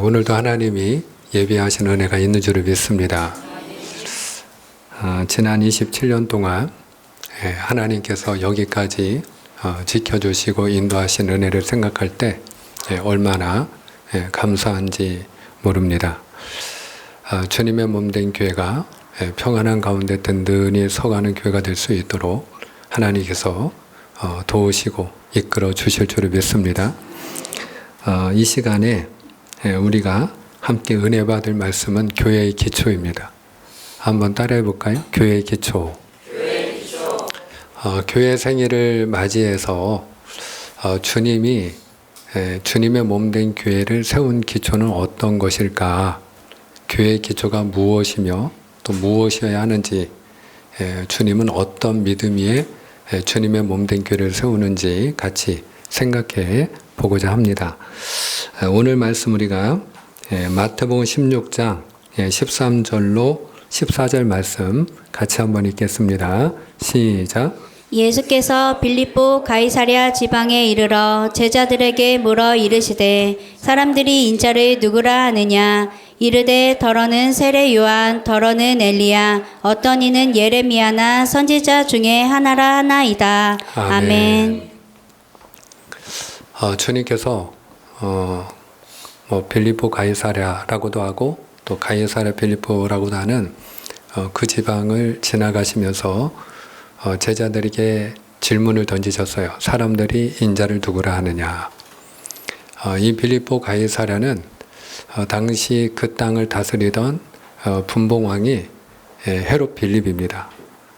오늘도 하나님이 예비하신 은혜가 있는 줄을 믿습니다. 지난 27년 동안 하나님께서 여기까지 지켜주시고 인도하신 은혜를 생각할 때 얼마나 감사한지 모릅니다. 주님의 몸된 교회가 평안한 가운데 든든히 서가는 교회가 될 수 있도록 하나님께서 도우시고 이끌어 주실 줄을 믿습니다. 이 시간에 우리가 함께 은혜 받을 말씀은 교회의 기초입니다. 한번 따라해 볼까요? 교회의 기초. 교회 생일을 맞이해서 주님이 주님의 몸된 교회를 세운 기초는 어떤 것일까? 교회의 기초가 무엇이며 또 무엇이어야 하는지, 주님은 어떤 믿음 위에 주님의 몸된 교회를 세우는지 같이 생각해 보고자 합니다. 오늘 말씀 우리가 마태복음 16장 13절로 14절 말씀 같이 한번 읽겠습니다. 시작. 예수께서 빌립보 가이사랴 지방에 이르러 제자들에게 물어 이르시되 사람들이 인자를 누구라 하느냐? 이르되 더러는 세례 요한, 더러는 엘리야, 어떤 이는 예레미야나 선지자 중에 하나라 하나이다. 아멘. 주님께서 빌립보 가이사랴라고도 하고 또 가이사랴 빌립보라고도 하는 그 지방을 지나가시면서 제자들에게 질문을 던지셨어요. 사람들이 인자를 누구라 하느냐? 이 빌립보 가이사랴는 당시 그 땅을 다스리던 분봉왕이 헤롯 빌립입니다.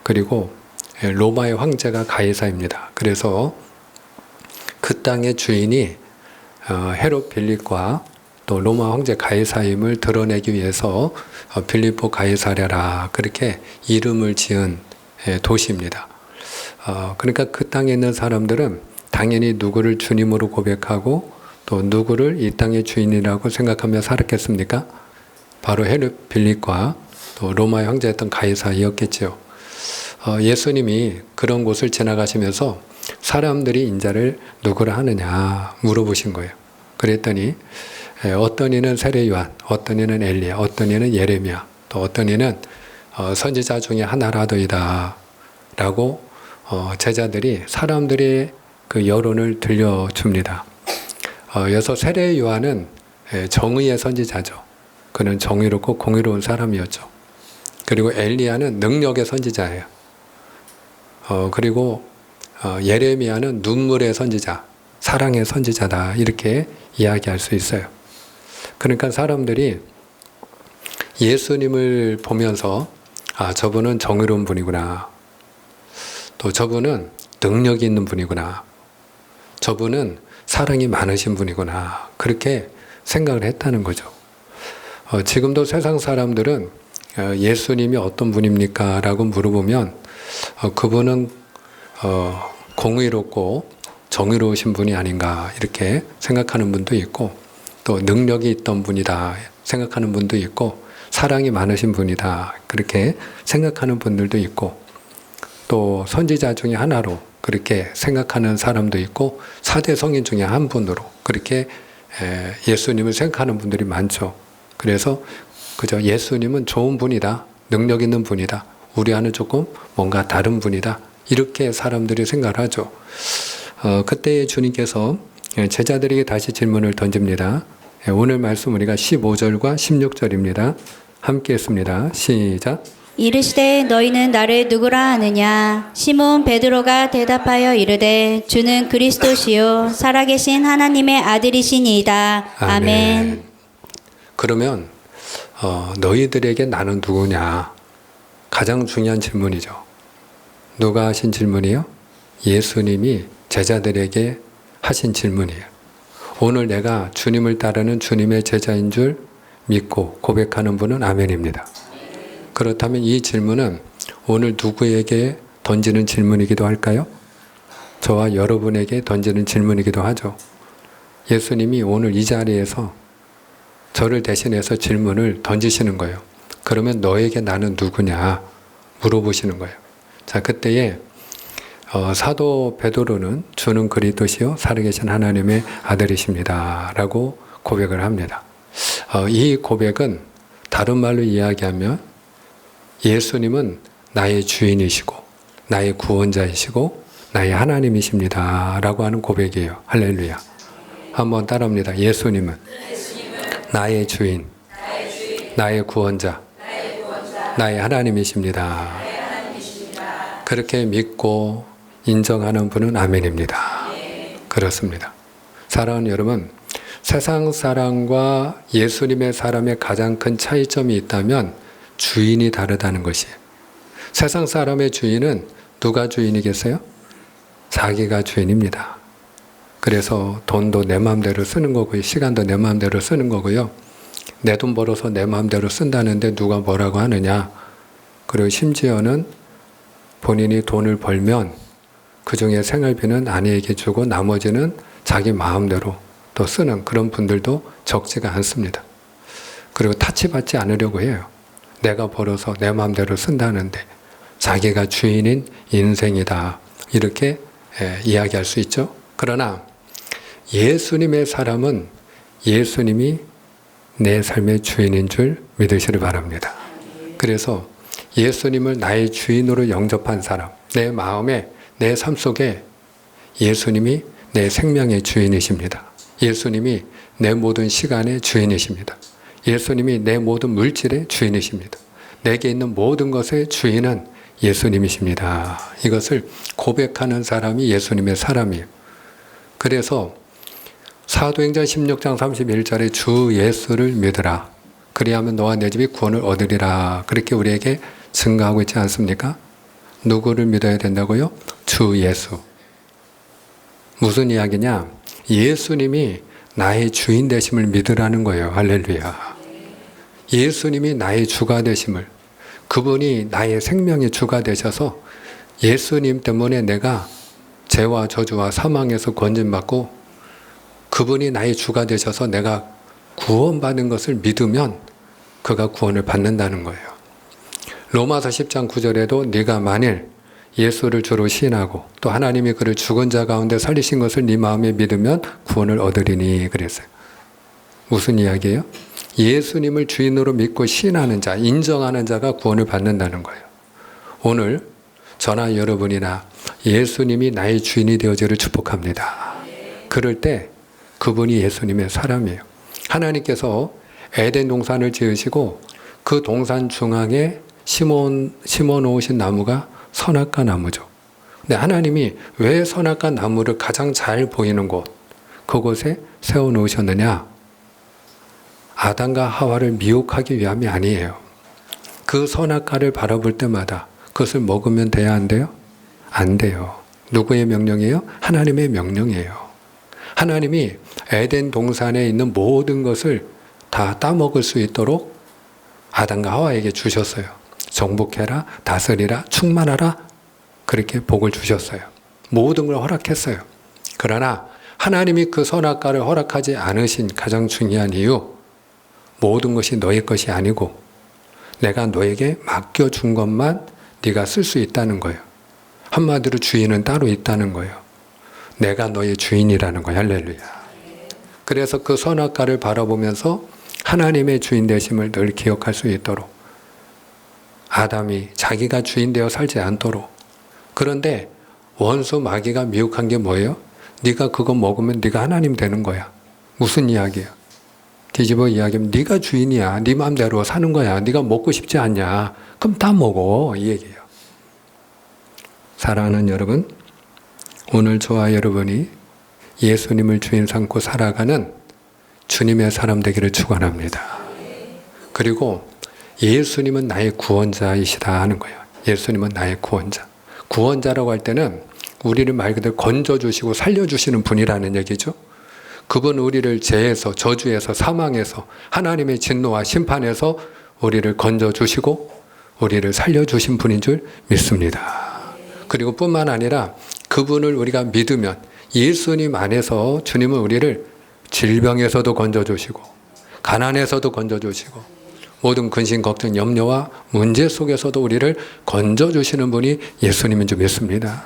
그리고 로마의 황제가 가이사입니다. 그래서 그 땅의 주인이 헤롯 빌립과 또 로마 황제 가이사임을 드러내기 위해서 빌립보 가이사랴라 그렇게 이름을 지은 도시입니다. 그러니까 그 땅에 있는 사람들은 당연히 누구를 주님으로 고백하고 또 누구를 이 땅의 주인이라고 생각하며 살았겠습니까? 바로 헤롯 빌립과 또 로마의 황제였던 가이사이었겠죠. 예수님이 그런 곳을 지나가시면서 사람들이 인자를 누구라 하느냐 물어보신 거예요. 그랬더니 어떤 이는 세례 요한, 어떤 이는 엘리야, 어떤 이는 예레미야, 또 어떤 이는 선지자 중에 하나라더이다 라고 제자들이 사람들의 그 여론을 들려줍니다. 여기서 세례 요한은 정의의 선지자죠. 그는 정의롭고 공의로운 사람이었죠. 그리고 엘리야는 능력의 선지자예요. 그리고 예레미야는 눈물의 선지자, 사랑의 선지자다 이렇게 이야기할 수 있어요. 그러니까 사람들이 예수님을 보면서 저분은 정의로운 분이구나. 또 저분은 능력이 있는 분이구나. 저분은 사랑이 많으신 분이구나. 그렇게 생각을 했다는 거죠. 지금도 세상 사람들은 예수님이 어떤 분입니까? 라고 물어보면 그분은 공의롭고 정의로우신 분이 아닌가 이렇게 생각하는 분도 있고 또 능력이 있던 분이다 생각하는 분도 있고 사랑이 많으신 분이다 그렇게 생각하는 분들도 있고 또 선지자 중에 하나로 그렇게 생각하는 사람도 있고 4대 성인 중에 한 분으로 그렇게 예수님을 생각하는 분들이 많죠. 그래서 그저 예수님은 좋은 분이다, 능력 있는 분이다, 우리와는 조금 뭔가 다른 분이다 이렇게 사람들이 생각을 하죠. 그때 주님께서 제자들에게 다시 질문을 던집니다. 오늘 말씀 우리가 15절과 16절입니다. 함께 했습니다. 시작. 이르시되 너희는 나를 누구라 하느냐? 시몬 베드로가 대답하여 이르되 주는 그리스도시요 살아계신 하나님의 아들이시니이다. 아멘. 그러면 너희들에게 나는 누구냐? 가장 중요한 질문이죠. 누가 하신 질문이요? 예수님이 제자들에게 하신 질문이에요. 오늘 내가 주님을 따르는 주님의 제자인 줄 믿고 고백하는 분은 아멘입니다. 그렇다면 이 질문은 오늘 누구에게 던지는 질문이기도 할까요? 저와 여러분에게 던지는 질문이기도 하죠. 예수님이 오늘 이 자리에서 저를 대신해서 질문을 던지시는 거예요. 그러면 너에게 나는 누구냐 물어보시는 거예요. 자, 그때에 사도 베드로는 주는 그리스도시요 살아계신 하나님의 아들이십니다 라고 고백을 합니다. 이 고백은 다른 말로 이야기하면 예수님은 나의 주인이시고 나의 구원자이시고 나의 하나님이십니다 라고 하는 고백이에요. 할렐루야. 한번 따라합니다. 예수님은 나의 주인, 나의 구원자, 나의 하나님이십니다. 그렇게 믿고 인정하는 분은 아멘입니다. 그렇습니다. 사랑하는 여러분, 세상 사람과 예수님의 사람의 가장 큰 차이점이 있다면 주인이 다르다는 것이에요. 세상 사람의 주인은 누가 주인이겠어요? 자기가 주인입니다. 그래서 돈도 내 마음대로 쓰는 거고요. 시간도 내 마음대로 쓰는 거고요. 내 돈 벌어서 내 마음대로 쓴다는데 누가 뭐라고 하느냐. 그리고 심지어는 본인이 돈을 벌면 그 중에 생활비는 아내에게 주고 나머지는 자기 마음대로 또 쓰는 그런 분들도 적지가 않습니다. 그리고 타치받지 않으려고 해요. 내가 벌어서 내 마음대로 쓴다는데 자기가 주인인 인생이다. 이렇게 이야기할 수 있죠. 그러나 예수님의 사람은 예수님이 내 삶의 주인인 줄 믿으시길 바랍니다. 그래서 예수님을 나의 주인으로 영접한 사람, 내 마음에, 내 삶 속에 예수님이 내 생명의 주인이십니다. 예수님이 내 모든 시간의 주인이십니다. 예수님이 내 모든 물질의 주인이십니다. 내게 있는 모든 것의 주인은 예수님이십니다. 이것을 고백하는 사람이 예수님의 사람이에요. 그래서 사도행전 16장 31절에 주 예수를 믿으라. 그리하면 너와 내 집이 구원을 얻으리라. 그렇게 우리에게 증가하고 있지 않습니까? 누구를 믿어야 된다고요? 주 예수. 무슨 이야기냐? 예수님이 나의 주인 되심을 믿으라는 거예요. 할렐루야. 예수님이 나의 주가 되심을, 그분이 나의 생명의 주가 되셔서 예수님 때문에 내가 죄와 저주와 사망에서 건진받고 그분이 나의 주가 되셔서 내가 구원받은 것을 믿으면 그가 구원을 받는다는 거예요. 로마서 10장 9절에도 네가 만일 예수를 주로 시인하고 또 하나님이 그를 죽은 자 가운데 살리신 것을 네 마음에 믿으면 구원을 얻으리니 그랬어요. 무슨 이야기예요? 예수님을 주인으로 믿고 시인하는 자, 인정하는 자가 구원을 받는다는 거예요. 오늘 저나 여러분이나 예수님이 나의 주인이 되어지기를 축복합니다. 그럴 때 그분이 예수님의 사람이에요. 하나님께서 에덴 동산을 지으시고 그 동산 중앙에 심어 놓으신 나무가 선악과 나무죠. 근데 하나님이 왜 선악과 나무를 가장 잘 보이는 곳, 그곳에 세워 놓으셨느냐? 아담과 하와를 미혹하기 위함이 아니에요. 그 선악과를 바라볼 때마다 그것을 먹으면 돼야 안 돼요? 안 돼요. 누구의 명령이에요? 하나님의 명령이에요. 하나님이 에덴 동산에 있는 모든 것을 다 따먹을 수 있도록 아담과 하와에게 주셨어요. 정복해라, 다스리라, 충만하라, 그렇게 복을 주셨어요. 모든 걸 허락했어요. 그러나 하나님이 그 선악과를 허락하지 않으신 가장 중요한 이유, 모든 것이 너의 것이 아니고 내가 너에게 맡겨준 것만 네가 쓸 수 있다는 거예요. 한마디로 주인은 따로 있다는 거예요. 내가 너의 주인이라는 거예요. 할렐루야. 그래서 그 선악과를 바라보면서 하나님의 주인 되심을 늘 기억할 수 있도록 아담이 자기가 주인 되어 살지 않도록. 그런데 원수 마귀가 미혹한 게 뭐예요? 네가 그거 먹으면 네가 하나님 되는 거야. 무슨 이야기야? 뒤집어 이야기하면 네가 주인이야. 네 마음대로 사는 거야. 네가 먹고 싶지 않냐? 그럼 다 먹어. 이 얘기예요. 사랑하는 여러분, 오늘 저와 여러분이 예수님을 주인 삼고 살아가는 주님의 사람 되기를 축원합니다. 그리고 예수님은 나의 구원자이시다 하는 거예요. 예수님은 나의 구원자. 구원자라고 할 때는 우리를 말 그대로 건져주시고 살려주시는 분이라는 얘기죠. 그분 우리를 죄에서, 저주에서, 사망에서, 하나님의 진노와 심판에서 우리를 건져주시고 우리를 살려주신 분인 줄 믿습니다. 그리고 뿐만 아니라 그분을 우리가 믿으면 예수님 안에서 주님은 우리를 질병에서도 건져주시고 가난에서도 건져주시고 모든 근심, 걱정, 염려와 문제 속에서도 우리를 건져주시는 분이 예수님인 줄 믿습니다.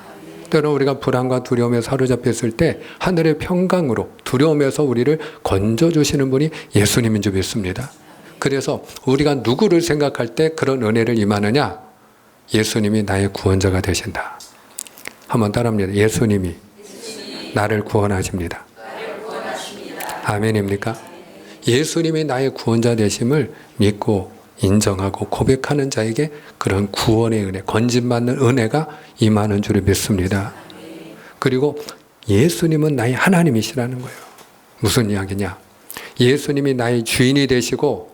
때로 우리가 불안과 두려움에 사로잡혀 있을 때 하늘의 평강으로 두려움에서 우리를 건져주시는 분이 예수님인 줄 믿습니다. 그래서 우리가 누구를 생각할 때 그런 은혜를 임하느냐? 예수님이 나의 구원자가 되신다. 한번 따라합니다. 예수님이 나를 구원하십니다. 아멘입니까? 예수님이 나의 구원자 되심을 믿고 인정하고 고백하는 자에게 그런 구원의 은혜, 건진받는 은혜가 임하는 줄을 믿습니다. 그리고 예수님은 나의 하나님이시라는 거예요. 무슨 이야기냐? 예수님이 나의 주인이 되시고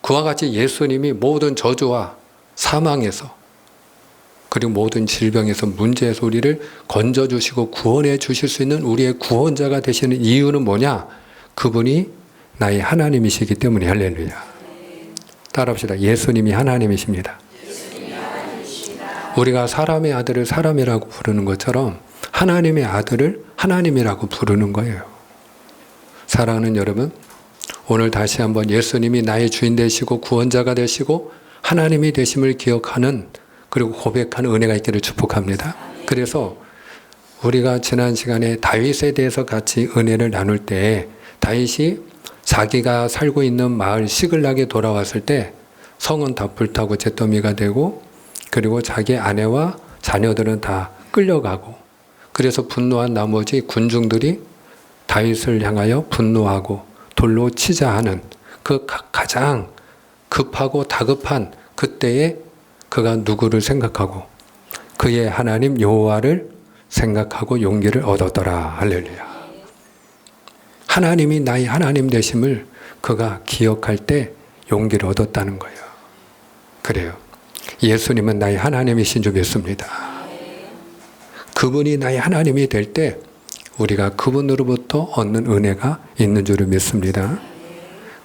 그와 같이 예수님이 모든 저주와 사망에서 그리고 모든 질병에서 문제에서 우리를 건져주시고 구원해 주실 수 있는 우리의 구원자가 되시는 이유는 뭐냐? 그분이 나의 하나님이시기 때문에. 할렐루야. 따라합시다. 예수님이 하나님이십니다. 우리가 사람의 아들을 사람이라고 부르는 것처럼 하나님의 아들을 하나님이라고 부르는 거예요. 사랑하는 여러분, 오늘 다시 한번 예수님이 나의 주인 되시고 구원자가 되시고 하나님이 되심을 기억하는 그리고 고백하는 은혜가 있기를 축복합니다. 그래서 우리가 지난 시간에 다윗에 대해서 같이 은혜를 나눌 때 다윗이 자기가 살고 있는 마을 시글락에 돌아왔을 때 성은 다 불타고 잿더미가 되고 그리고 자기 아내와 자녀들은 다 끌려가고 그래서 분노한 나머지 군중들이 다윗을 향하여 분노하고 돌로 치자 하는 그 가장 급하고 다급한 그때에 그가 누구를 생각하고 그의 하나님 여호와를 생각하고 용기를 얻었더라. 할렐루야. 하나님이 나의 하나님 되심을 그가 기억할 때 용기를 얻었다는 거예요. 그래요. 예수님은 나의 하나님이신 줄 믿습니다. 그분이 나의 하나님이 될 때 우리가 그분으로부터 얻는 은혜가 있는 줄을 믿습니다.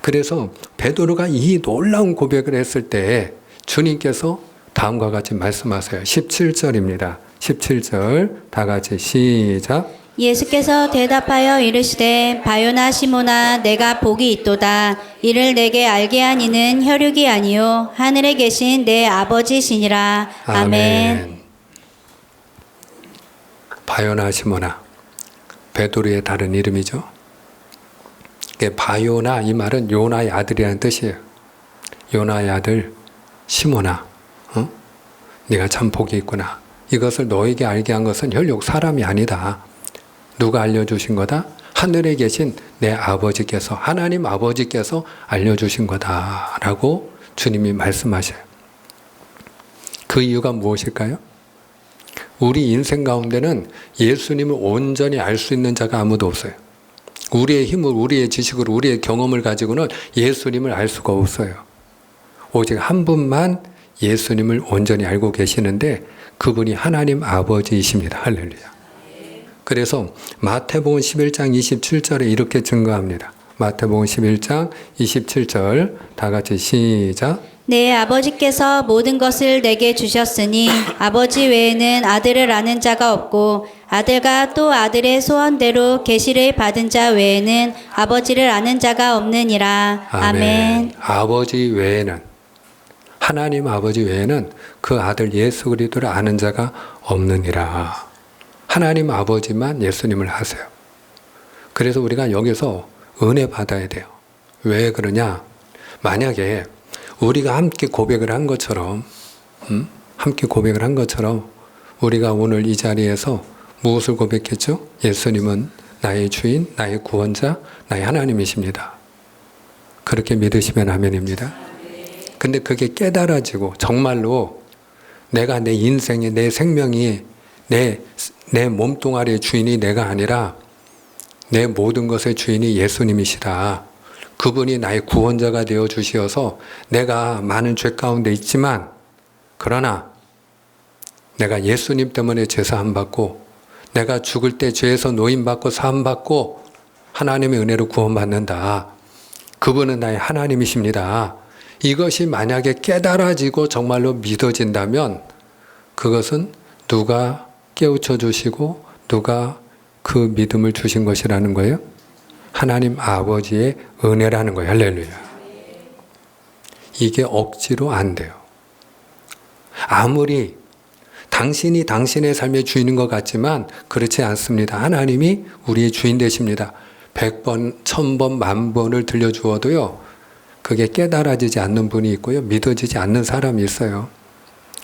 그래서 베드로가 이 놀라운 고백을 했을 때 주님께서 다음과 같이 말씀하세요. 17절입니다. 17절 다 같이 시작. 예수께서 대답하여 이르시되 바요나 시모나 내가 복이 있도다. 이를 내게 알게 한 이는 혈육이 아니요 하늘에 계신 내 아버지시니라. 아멘. 바요나 시모나 베드로의 다른 이름이죠. 바요나 이 말은 요나의 아들이라는 뜻이에요. 요나의 아들 시모나, 네가 참 복이 있구나. 이것을 너에게 알게 한 것은 혈육 사람이 아니다. 누가 알려주신 거다? 하늘에 계신 내 아버지께서, 하나님 아버지께서 알려주신 거다 라고 주님이 말씀하셔요. 그 이유가 무엇일까요? 우리 인생 가운데는 예수님을 온전히 알 수 있는 자가 아무도 없어요. 우리의 힘을, 우리의 지식을, 우리의 경험을 가지고는 예수님을 알 수가 없어요. 오직 한 분만 예수님을 온전히 알고 계시는데 그분이 하나님 아버지이십니다. 할렐루야. 그래서 마태복음 11장 27절에 이렇게 증거합니다. 마태복음 11장 27절 다 같이 시작. 내 아버지께서 모든 것을 내게 주셨으니 아버지 외에는 아들을 아는 자가 없고 아들과 또 아들의 소원대로 계시를 받은 자 외에는 아버지를 아는 자가 없느니라. 아멘. 아버지 외에는, 하나님 아버지 외에는 그 아들 예수 그리스도를 아는 자가 없느니라. 하나님 아버지만 예수님을 아세요. 그래서 우리가 여기서 은혜 받아야 돼요. 왜 그러냐? 만약에 우리가 함께 고백을 한 것처럼, 함께 고백을 한 것처럼 우리가 오늘 이 자리에서 무엇을 고백했죠? 예수님은 나의 주인, 나의 구원자, 나의 하나님이십니다. 그렇게 믿으시면 아멘입니다. 근데 그게 깨달아지고 정말로 내가 내 인생에, 내 생명이 내 몸뚱아리의 주인이 내가 아니라 내 모든 것의 주인이 예수님이시다. 그분이 나의 구원자가 되어 주시어서 내가 많은 죄 가운데 있지만 그러나 내가 예수님 때문에 제사함 받고 내가 죽을 때 죄에서 노임받고 사함받고 하나님의 은혜로 구원받는다. 그분은 나의 하나님이십니다. 이것이 만약에 깨달아지고 정말로 믿어진다면 그것은 누가 깨우쳐 주시고 누가 그 믿음을 주신 것이라는 거예요? 하나님 아버지의 은혜라는 거예요. 할렐루야. 이게 억지로 안 돼요. 아무리 당신이 당신의 삶의 주인인 것 같지만 그렇지 않습니다. 하나님이 우리의 주인 되십니다. 100번, 1000번, 10,000번을 들려주어도요, 그게 깨달아지지 않는 분이 있고요, 믿어지지 않는 사람이 있어요.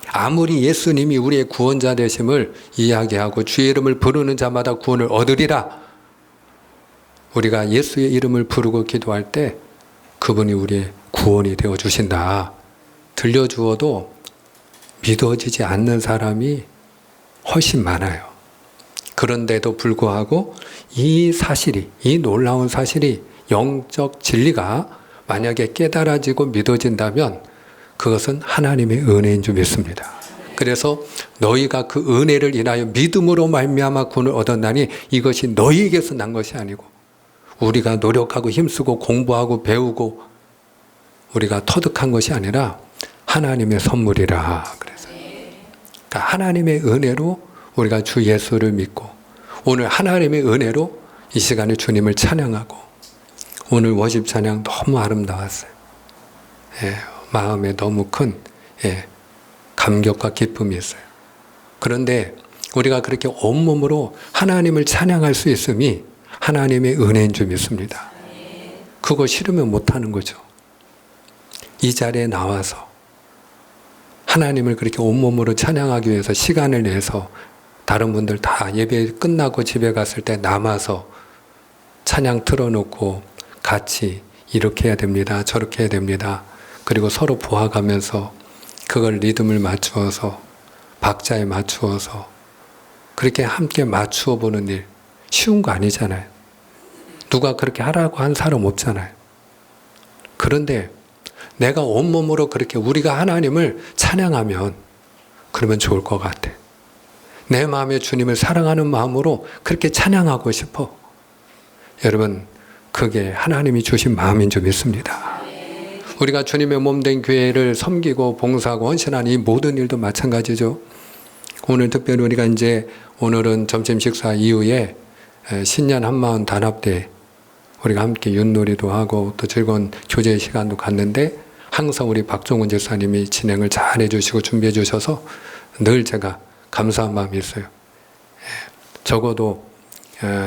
아무리 예수님이 우리의 구원자 되심을 이야기하고 주의 이름을 부르는 자마다 구원을 얻으리라. 우리가 예수의 이름을 부르고 기도할 때 그분이 우리의 구원이 되어 주신다. 들려주어도 믿어지지 않는 사람이 훨씬 많아요. 그런데도 불구하고 이 사실이, 이 놀라운 사실이, 영적 진리가 만약에 깨달아지고 믿어진다면 그것은 하나님의 은혜인 줄 믿습니다. 그래서 너희가 그 은혜를 인하여 믿음으로 말미암아 구원을 얻었나니 이것이 너희에게서 난 것이 아니고 우리가 노력하고 힘쓰고 공부하고 배우고 우리가 터득한 것이 아니라 하나님의 선물이라. 그래서 그러니까 하나님의 은혜로 우리가 주 예수를 믿고 오늘 하나님의 은혜로 이 시간에 주님을 찬양하고 오늘 워십 찬양 너무 아름다웠어요. 예, 마음에 너무 큰 감격과 기쁨이 있어요. 그런데 우리가 그렇게 온몸으로 하나님을 찬양할 수 있음이 하나님의 은혜인 줄 믿습니다. 그거 싫으면 못하는 거죠. 이 자리에 나와서 하나님을 그렇게 온몸으로 찬양하기 위해서 시간을 내서 다른 분들 다 예배 끝나고 집에 갔을 때 남아서 찬양 틀어놓고 같이 이렇게 해야 됩니다. 저렇게 해야 됩니다. 그리고 서로 보아가면서 그걸 리듬을 맞추어서 박자에 맞추어서 그렇게 함께 맞추어 보는 일 쉬운 거 아니잖아요. 누가 그렇게 하라고 한 사람 없잖아요. 그런데 내가 온몸으로 그렇게 우리가 하나님을 찬양하면 그러면 좋을 것 같아. 내 마음에 주님을 사랑하는 마음으로 그렇게 찬양하고 싶어. 여러분, 그게 하나님이 주신 마음인 줄 믿습니다. 우리가 주님의 몸된 교회를 섬기고 봉사하고 헌신하는 이 모든 일도 마찬가지죠. 오늘 특별히 우리가 이제 오늘은 점심 식사 이후에 신년 한마음 단합대 우리가 함께 윷놀이도 하고 또 즐거운 교제 시간도 갔는데 항상 우리 박종훈 집사님이 진행을 잘 해주시고 준비해 주셔서 늘 제가 감사한 마음이 있어요. 적어도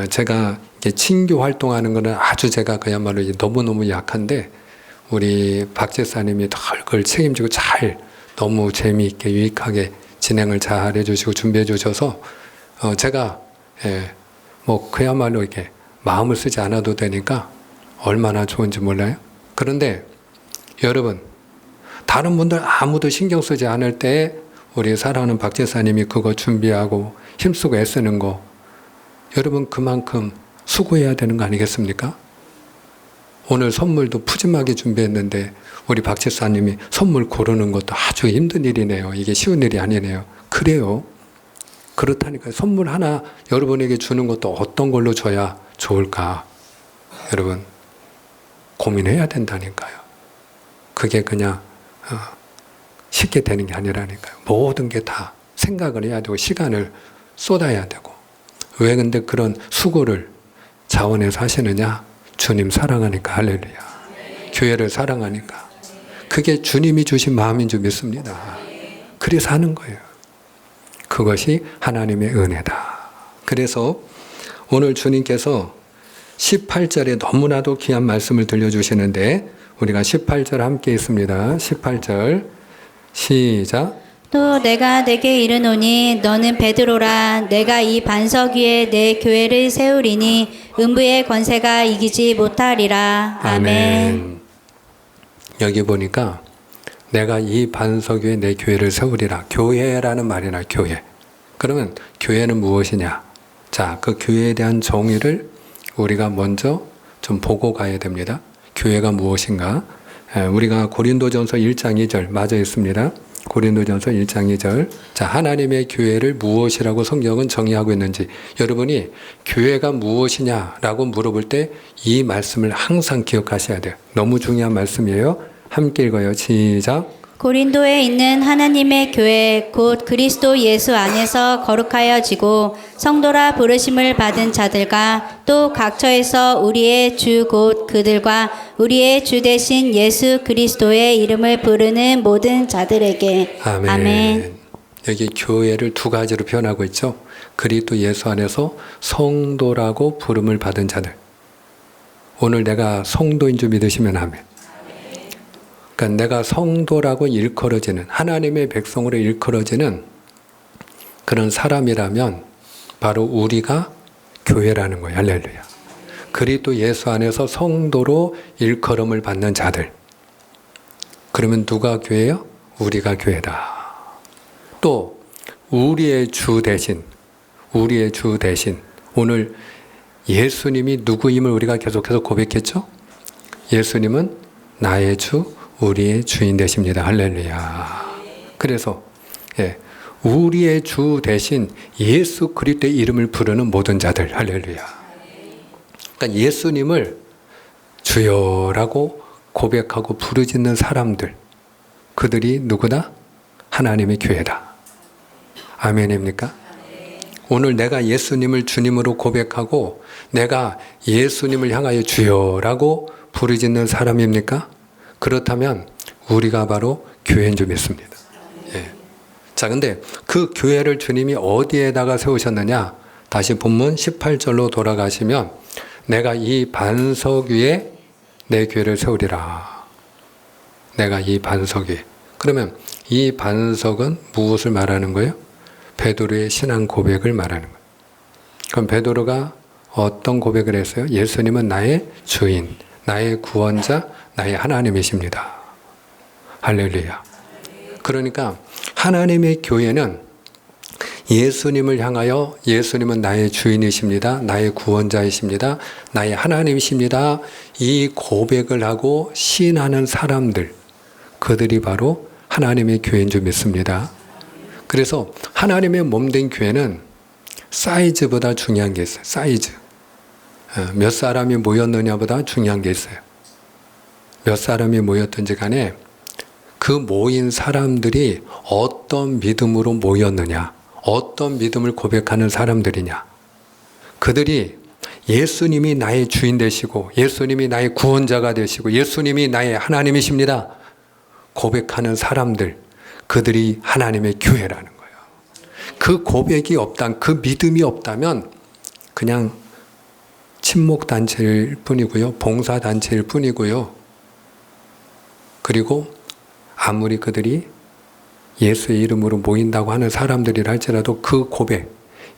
제가 친교 활동하는 거는 아주 제가 그야말로 너무너무 약한데 우리 박 집사님이 그걸 책임지고 잘 너무 재미있게 유익하게 진행을 잘 해주시고 준비해 주셔서 제가 뭐 그야말로 이렇게 마음을 쓰지 않아도 되니까 얼마나 좋은지 몰라요. 그런데 여러분 다른 분들 아무도 신경 쓰지 않을 때 우리 사랑하는 박 집사님이 그거 준비하고 힘쓰고 애쓰는 거 여러분 그만큼 수고해야 되는 거 아니겠습니까? 오늘 선물도 푸짐하게 준비했는데 우리 박 집사님이 선물 고르는 것도 아주 힘든 일이네요. 이게 쉬운 일이 아니네요. 그래요. 그렇다니까요. 선물 하나 여러분에게 주는 것도 어떤 걸로 줘야 좋을까? 여러분 고민해야 된다니까요. 그게 그냥 쉽게 되는 게 아니라니까요. 모든 게 다 생각을 해야 되고 시간을 쏟아야 되고 왜 근데 그런 수고를 자원해서 하시느냐? 주님 사랑하니까 할렐루야. 교회를 사랑하니까. 그게 주님이 주신 마음인 줄 믿습니다. 그래서 하는 거예요. 그것이 하나님의 은혜다. 그래서 오늘 주님께서 18절에 너무나도 귀한 말씀을 들려주시는데 우리가 18절 함께 있습니다. 18절 시작. 또 내가 내게 이르노니 너는 베드로라. 내가 이 반석 위에 내 교회를 세우리니 음부의 권세가 이기지 못하리라. 아멘. 여기 보니까 내가 이 반석 위에 내 교회를 세우리라. 교회라는 말이나 교회. 그러면 교회는 무엇이냐? 자, 그 교회에 대한 정의를 우리가 먼저 좀 보고 가야 됩니다. 교회가 무엇인가? 우리가 고린도전서 1장 2절 맞아 있습니다. 고린도전서 1장 2절. 자, 하나님의 교회를 무엇이라고 성경은 정의하고 있는지 여러분이 교회가 무엇이냐라고 물어볼 때 이 말씀을 항상 기억하셔야 돼요. 너무 중요한 말씀이에요. 함께 읽어요. 시작. 고린도에 있는 하나님의 교회 곧 그리스도 예수 안에서 거룩하여지고 성도라 부르심을 받은 자들과 또 각처에서 우리의 주 곧 그들과 우리의 주 되신 예수 그리스도의 이름을 부르는 모든 자들에게. 아멘. 아멘. 여기 교회를 두 가지로 표현하고 있죠. 그리스도 예수 안에서 성도라고 부름을 받은 자들. 오늘 내가 성도인 줄 믿으시면 아멘. 그러니까 내가 성도라고 일컬어지는, 하나님의 백성으로 일컬어지는 그런 사람이라면 바로 우리가 교회라는 거예요. 할렐루야. 그리스도 예수 안에서 성도로 일컬음을 받는 자들. 그러면 누가 교회예요? 우리가 교회다. 또 우리의 주 대신 오늘 예수님이 누구임을 우리가 계속해서 고백했죠? 예수님은 나의 주, 우리의 주인 되십니다. 할렐루야. 그래서 우리의 주 대신 예수 그리스도의 이름을 부르는 모든 자들. 할렐루야. 그러니까 예수님을 주여라고 고백하고 부르짖는 사람들, 그들이 누구다? 하나님의 교회다. 아멘입니까? 오늘 내가 예수님을 주님으로 고백하고 내가 예수님을 향하여 주여라고 부르짖는 사람입니까? 그렇다면 우리가 바로 교회인 줄 믿습니다. 자, 근데 그 교회를 주님이 어디에다가 세우셨느냐? 다시 본문 18절로 돌아가시면 내가 이 반석 위에 내 교회를 세우리라. 내가 이 반석 위에. 그러면 이 반석은 무엇을 말하는 거예요? 베드로의 신앙 고백을 말하는 거예요. 그럼 베드로가 어떤 고백을 했어요? 예수님은 나의 주인, 나의 구원자, 나의 하나님이십니다. 할렐루야. 그러니까 하나님의 교회는 예수님을 향하여 예수님은 나의 주인이십니다. 나의 구원자이십니다. 나의 하나님이십니다. 이 고백을 하고 시인하는 사람들, 그들이 바로 하나님의 교회인 줄 믿습니다. 그래서 하나님의 몸된 교회는 사이즈보다 중요한 게 있어요. 사이즈. 몇 사람이 모였느냐보다 중요한 게 있어요. 몇 사람이 모였든지 간에 그 모인 사람들이 어떤 믿음으로 모였느냐, 어떤 믿음을 고백하는 사람들이냐. 그들이 예수님이 나의 주인 되시고 예수님이 나의 구원자가 되시고 예수님이 나의 하나님이십니다 고백하는 사람들, 그들이 하나님의 교회라는 거예요. 그 고백이 없다면, 그 믿음이 없다면 그냥 친목단체일 뿐이고요, 봉사단체일 뿐이고요. 그리고 아무리 그들이 예수의 이름으로 모인다고 하는 사람들이라 할지라도 그 고백,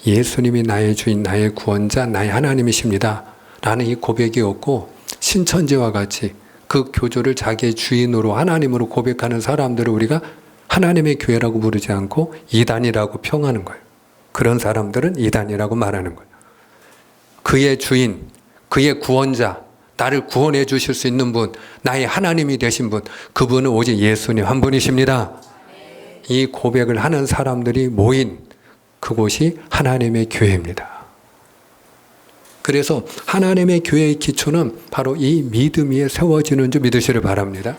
예수님이 나의 주인, 나의 구원자, 나의 하나님이십니다 라는 이 고백이 없고 신천지와 같이 그 교조를 자기의 주인으로 하나님으로 고백하는 사람들을 우리가 하나님의 교회라고 부르지 않고 이단이라고 평하는 거예요. 그런 사람들은 이단이라고 말하는 거예요. 그의 주인, 그의 구원자, 나를 구원해 주실 수 있는 분, 나의 하나님이 되신 분, 그분은 오직 예수님 한 분이십니다. 이 고백을 하는 사람들이 모인 그곳이 하나님의 교회입니다. 그래서 하나님의 교회의 기초는 바로 이 믿음 위에 세워지는 줄 믿으시길 바랍니다.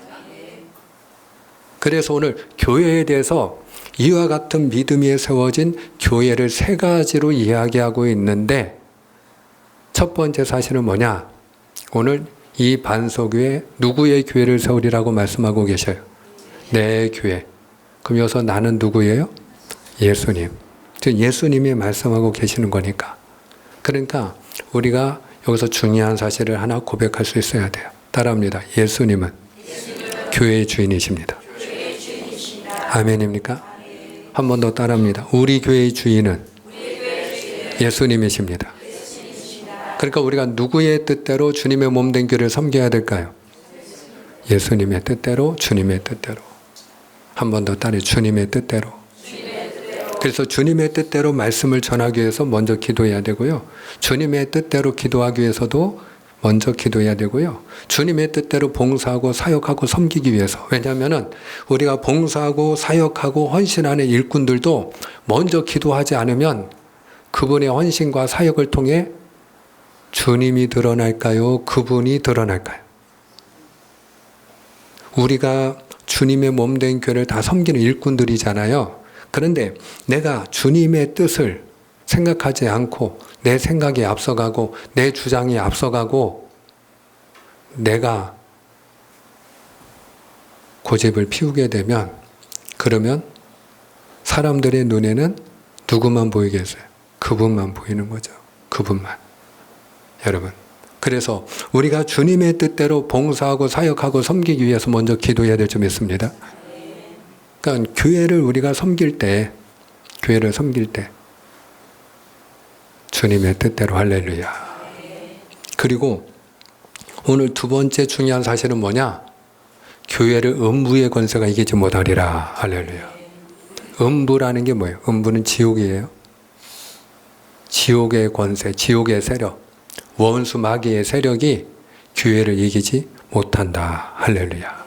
그래서 오늘 교회에 대해서 이와 같은 믿음 위에 세워진 교회를 세 가지로 이야기하고 있는데, 첫 번째 사실은 뭐냐? 오늘 이 반석 위에 누구의 교회를 세우리라고 말씀하고 계셔요? 내 교회. 그럼 여기서 나는 누구예요? 예수님. 즉 예수님이 말씀하고 계시는 거니까. 그러니까 우리가 여기서 중요한 사실을 하나 고백할 수 있어야 돼요. 따라합니다. 예수님은 교회의 주인이십니다. 아멘입니까? 한 번 더 따라합니다. 우리 교회의 주인은 예수님이십니다. 그러니까 우리가 누구의 뜻대로 주님의 몸된 교회를 섬겨야 될까요? 예수님의 뜻대로, 주님의 뜻대로. 한 번 더 따라해. 주님의 뜻대로. 그래서 주님의 뜻대로 말씀을 전하기 위해서 먼저 기도해야 되고요. 주님의 뜻대로 기도하기 위해서도 먼저 기도해야 되고요. 주님의 뜻대로 봉사하고 사역하고 섬기기 위해서. 왜냐하면 우리가 봉사하고 사역하고 헌신하는 일꾼들도 먼저 기도하지 않으면 그분의 헌신과 사역을 통해 주님이 드러날까요? 그분이 드러날까요? 우리가 주님의 몸된 교회를 다 섬기는 일꾼들이잖아요. 그런데 내가 주님의 뜻을 생각하지 않고 내 생각이 앞서가고 내 주장이 앞서가고 내가 고집을 피우게 되면, 그러면 사람들의 눈에는 누구만 보이겠어요? 그분만 보이는 거죠. 그분만. 여러분. 그래서 우리가 주님의 뜻대로 봉사하고 사역하고 섬기기 위해서 먼저 기도해야 될 줄 믿습니다. 그러니까 교회를 우리가 섬길 때, 주님의 뜻대로 할렐루야. 그리고 오늘 두 번째 중요한 사실은 뭐냐? 교회를 음부의 권세가 이기지 못하리라. 할렐루야. 음부라는 게 뭐예요? 음부는 지옥이에요. 지옥의 권세, 지옥의 세력, 원수 마귀의 세력이 교회를 이기지 못한다. 할렐루야.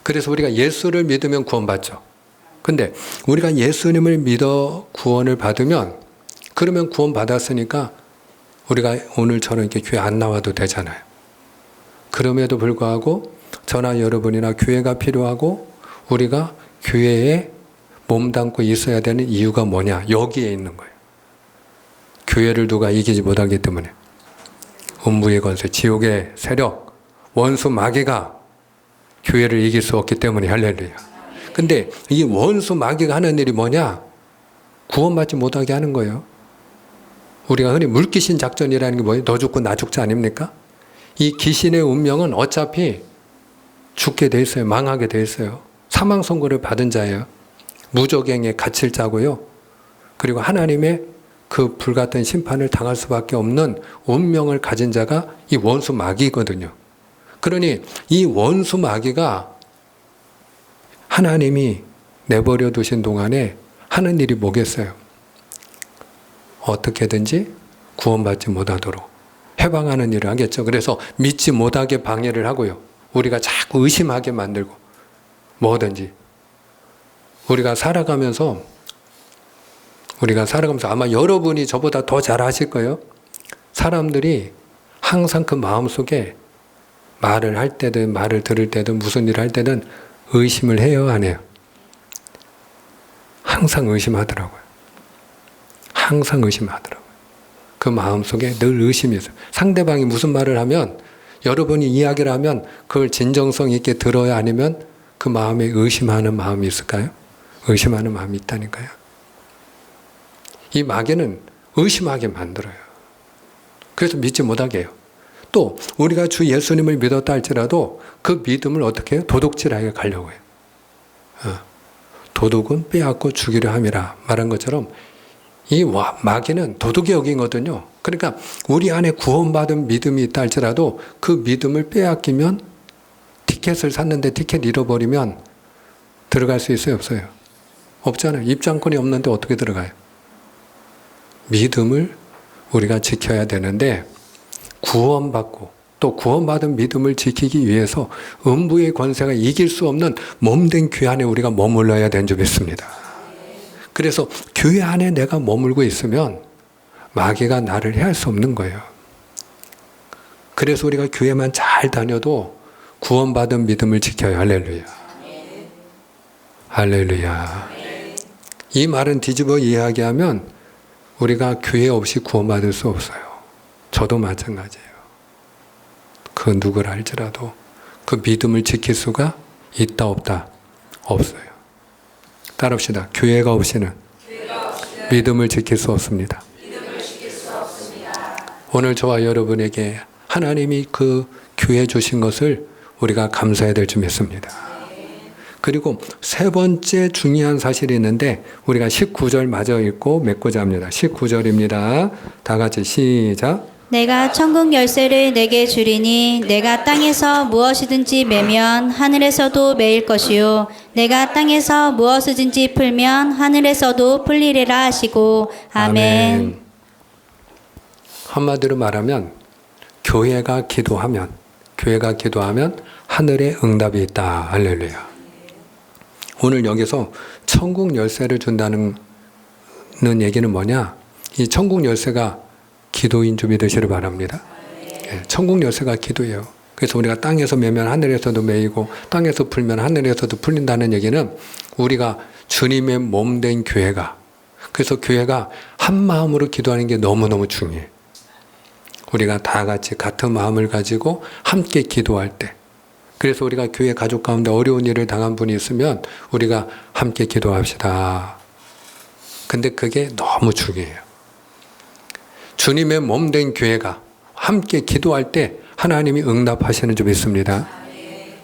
그래서 우리가 예수를 믿으면 구원받죠. 근데 우리가 예수님을 믿어 구원을 받으면, 그러면 구원받았으니까 우리가 오늘처럼 이렇게 교회 안 나와도 되잖아요. 그럼에도 불구하고 저나 여러분이나 교회가 필요하고 우리가 교회에 몸담고 있어야 되는 이유가 뭐냐? 여기에 있는 거예요. 교회를 누가 이기지 못하기 때문에. 음부의 권세, 지옥의 세력, 원수 마귀가 교회를 이길 수 없기 때문에. 할렐루야. 근데 이 원수 마귀가 하는 일이 뭐냐? 구원받지 못하게 하는 거예요. 우리가 흔히 물귀신 작전이라는 게 뭐예요? 너 죽고 나 죽자 아닙니까? 이 귀신의 운명은 어차피 죽게 돼 있어요. 망하게 돼 있어요. 사망 선고를 받은 자예요. 무적행에 갇힐 자고요. 그리고 하나님의 그 불같은 심판을 당할 수밖에 없는 운명을 가진 자가 이 원수 마귀거든요. 그러니 이 원수 마귀가 하나님이 내버려 두신 동안에 하는 일이 뭐겠어요? 어떻게든지 구원받지 못하도록 해방하는 일을 하겠죠. 그래서 믿지 못하게 방해를 하고요. 우리가 자꾸 의심하게 만들고 뭐든지 우리가 살아가면서 아마 여러분이 저보다 더 잘 아실 거예요. 사람들이 항상 그 마음속에 말을 할 때든 말을 들을 때든 무슨 일을 할 때든 의심을 해요, 안 해요? 항상 의심하더라고요. 항상 의심하더라고요. 그 마음속에 늘 의심이 있어요. 상대방이 무슨 말을 하면, 여러분이 이야기를 하면 그걸 진정성 있게 들어야, 아니면 그 마음에 의심하는 마음이 있을까요? 의심하는 마음이 있다니까요. 이 마귀는 의심하게 만들어요. 그래서 믿지 못하게 해요. 또 우리가 주 예수님을 믿었다 할지라도 그 믿음을 어떻게 해요? 도둑질하게 가려고 해요. 도둑은 빼앗고 죽이려 함이라 말한 것처럼 이 마귀는 도둑이 여기거든요. 그러니까 우리 안에 구원받은 믿음이 있다 할지라도 그 믿음을 빼앗기면, 티켓을 샀는데 티켓 잃어버리면 들어갈 수 있어요, 없어요? 없잖아요. 입장권이 없는데 어떻게 들어가요? 믿음을 우리가 지켜야 되는데, 구원받고 또 구원받은 믿음을 지키기 위해서 음부의 권세가 이길 수 없는 몸된 교회 안에 우리가 머물러야 되는 줄 믿습니다. 그래서 교회 안에 내가 머물고 있으면 마귀가 나를 해할 수 없는 거예요. 그래서 우리가 교회만 잘 다녀도 구원받은 믿음을 지켜요. 할렐루야. 할렐루야. 이 말은 뒤집어 이야기하면 우리가 교회 없이 구원받을 수 없어요. 저도 마찬가지예요. 그 누구를 할지라도 그 믿음을 지킬 수가 있다 없다? 없어요. 따라합시다. 교회가 없이는 믿음을 지킬 수 없습니다. 오늘 저와 여러분에게 하나님이 그 교회 주신 것을 우리가 감사해야 될 줄 믿습니다. 그리고 세 번째 중요한 사실이 있는데, 우리가 19절 마저 읽고 맺고자 합니다. 19절입니다. 다 같이 시작. 내가 천국 열쇠를 내게 주리니 내가 땅에서 무엇이든지 매면 하늘에서도 매일 것이요 내가 땅에서 무엇이든지 풀면 하늘에서도 풀리리라 하시고. 아멘. 한마디로 말하면 교회가 기도하면 하늘에 응답이 있다. 할렐루야. 오늘 여기서 천국 열쇠를 준다는 얘기는 뭐냐? 이 천국 열쇠가 기도인 줄 믿으시길 바랍니다. 천국 열쇠가 기도예요. 그래서 우리가 땅에서 매면 하늘에서도 매이고 땅에서 풀면 하늘에서도 풀린다는 얘기는 우리가 주님의 몸된 교회가, 그래서 교회가 한 마음으로 기도하는 게 너무너무 중요해요. 우리가 다 같이 같은 마음을 가지고 함께 기도할 때, 그래서 우리가 교회 가족 가운데 어려운 일을 당한 분이 있으면 우리가 함께 기도합시다. 근데 그게 너무 중요해요. 주님의 몸 된 교회가 함께 기도할 때 하나님이 응답하시는 줄 믿습니다.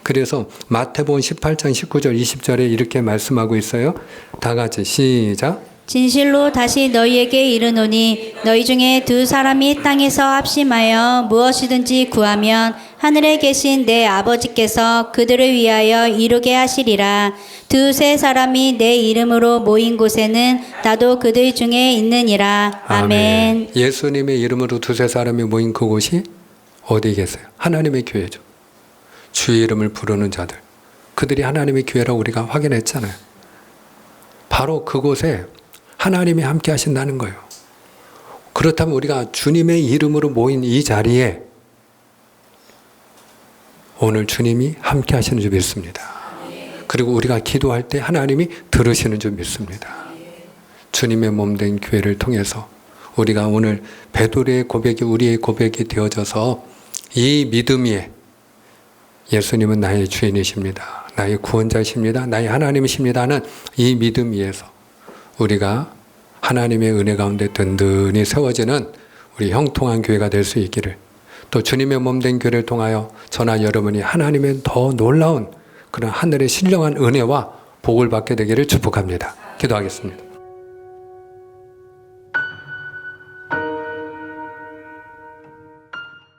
그래서 마태복음 18장 19절 20절에 이렇게 말씀하고 있어요. 다 같이 시작. 진실로 다시 너희에게 이르노니 너희 중에 두 사람이 땅에서 합심하여 무엇이든지 구하면 하늘에 계신 내 아버지께서 그들을 위하여 이루게 하시리라. 두세 사람이 내 이름으로 모인 곳에는 나도 그들 중에 있느니라. 아멘. 예수님의 이름으로 두세 사람이 모인 그곳이 어디 계세요? 하나님의 교회죠. 주의 이름을 부르는 자들. 그들이 하나님의 교회라고 우리가 확인했잖아요. 바로 그곳에 하나님이 함께 하신다는 거예요. 그렇다면 우리가 주님의 이름으로 모인 이 자리에 오늘 주님이 함께 하시는 줄 믿습니다. 그리고 우리가 기도할 때 하나님이 들으시는 줄 믿습니다. 주님의 몸 된 교회를 통해서 우리가 오늘 베드로의 고백이 우리의 고백이 되어져서 이 믿음 위에 예수님은 나의 주인이십니다. 나의 구원자이십니다. 나의 하나님이십니다 하는 이 믿음 위에서 우리가 하나님의 은혜 가운데 든든히 세워지는 우리 형통한 교회가 될 수 있기를, 또 주님의 몸 된 교회를 통하여 저나 여러분이 하나님의 더 놀라운 그런 하늘의 신령한 은혜와 복을 받게 되기를 축복합니다. 기도하겠습니다.